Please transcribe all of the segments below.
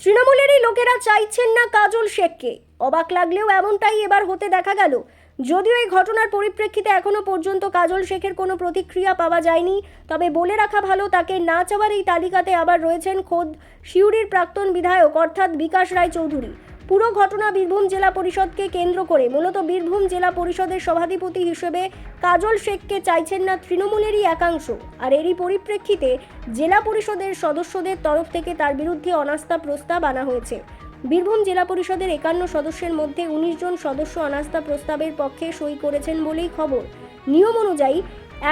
তৃণমূলেরই লোকেরা চাইছেন না কাজল শেখকে। অবাক লাগলেও এমনটাই এবার হতে দেখা গেল। যদিও এই ঘটনার পরিপ্রেক্ষিতে এখনো পর্যন্ত কাজল শেখের কোনো প্রতিক্রিয়া পাওয়া যায়নি, তবে বলে রাখা ভালো, তাকে না চাওয়ার এই তালিকাতে আবার রয়েছেন খোদ সিউড়ির প্রাক্তন বিধায়ক অর্থাৎ বিকাশ রায় চৌধুরী। পুরো ঘটনা বীরভূম জেলা পরিষদকে কেন্দ্র করে। মূলত বীরভূম জেলা পরিষদের সভাধিপতি হিসেবে কাজল শেখকে চাইছেন না তৃণমূলেরই একাংশ। আর এরই পরিপ্রেক্ষিতে জেলা পরিষদের সদস্যদের তরফ থেকে তার বিরুদ্ধে অনাস্থা প্রস্তাব আনা হয়েছে। বীরভূম জেলা পরিষদের 51 সদস্যের মধ্যে 19 জন সদস্য অনাস্থা প্রস্তাবের পক্ষে সই করেছেন বলেই খবর। নিয়ম অনুযায়ী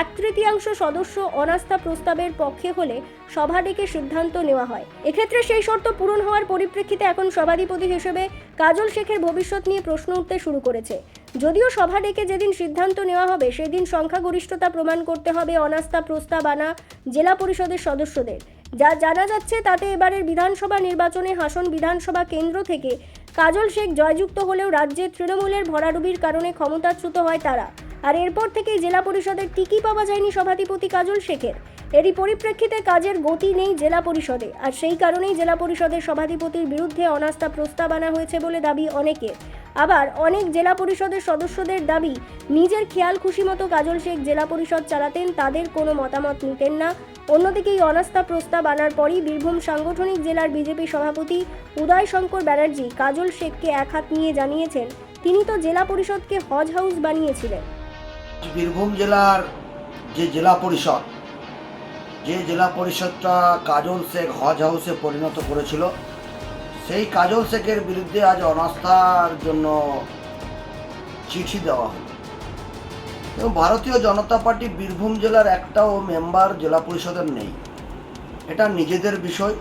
1/3 সদস্য অনাস্থা প্রস্তাবের পক্ষে হলে সভা ডেকে সিদ্ধান্ত নেওয়া হয়। এক্ষেত্রে সেই শর্ত পূরণ হওয়ার পরিপ্রেক্ষিতে এখন সভাধিপতি হিসেবে কাজল শেখের ভবিষ্যৎ নিয়ে প্রশ্ন উঠতে শুরু করেছে। যদিও সভা ডেকে যেদিন সিদ্ধান্ত নেওয়া হবে সেদিন সংখ্যাগরিষ্ঠতা প্রমাণ করতে হবে অনাস্থা প্রস্তাব আনা জেলা পরিষদের সদস্যদের। যা জানা যাচ্ছে তাতে এবারের বিধানসভা নির্বাচনে হাসন বিধানসভা কেন্দ্র থেকে কাজল শেখ জয়যুক্ত হলেও রাজ্যে তৃণমূলের ভরাডুবির কারণে ক্ষমতাচ্যুত হয় তারা। আর এরপর থেকেই জেলা পরিষদের টিকি পাওয়া যায়নি সভাধিপতি কাজল শেখের। এরই পরিপ্রেক্ষিতে কাজের গতি নেই জেলা পরিষদে। আর সেই কারণেই জেলা পরিষদের সভাধিপতির বিরুদ্ধে অনাস্থা প্রস্তাব আনা হয়েছে বলে দাবি অনেকের। আবার অনেক জেলা পরিষদের সদস্যদের দাবি, নিজের খেয়াল খুশি মতো কাজল শেখ জেলা পরিষদ চালাতেন, তাদের কোনো মতামত নিতেন না। অন্যদিকে এই অনাস্থা প্রস্তাব আনার পরই বীরভূম সাংগঠনিক জেলার বিজেপি সভাপতি উদয় শঙ্কর ব্যানার্জি কাজল শেখকে একহাত নিয়ে জানিয়েছেন, তিনি তো জেলা পরিষদকে হজ হাউস বানিয়েছিলেন। বীরভূম জেলার যে জেলা পরিষদটা কাজল শেখ হজ হাউসে পরিণত করেছিল, সেই কাজল শেখের বিরুদ্ধে আজ অনাস্থার জন্য চিঠি দেওয়া হলো। এবং ভারতীয় জনতা পার্টি বীরভূম জেলার একটাও মেম্বার জেলা পরিষদের নেই। এটা নিজেদের বিষয়।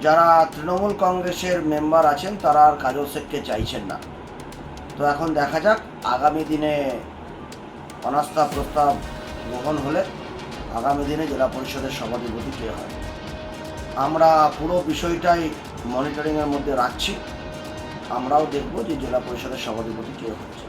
যারা তৃণমূল কংগ্রেসের মেম্বার আছেন তারা আর কাজল শেখকে চাইছেন না। তো এখন দেখা যাক আগামী দিনে অনাস্থা প্রস্তাব গ্রহণ হলে আগামী দিনে জেলা পরিষদের সভাধিপতি কে হয়। আমরা পুরো বিষয়টাই মনিটরিংয়ের মধ্যে রাখছি। আমরাও দেখব যে জেলা পরিষদের সভাধিপতি কে হচ্ছে।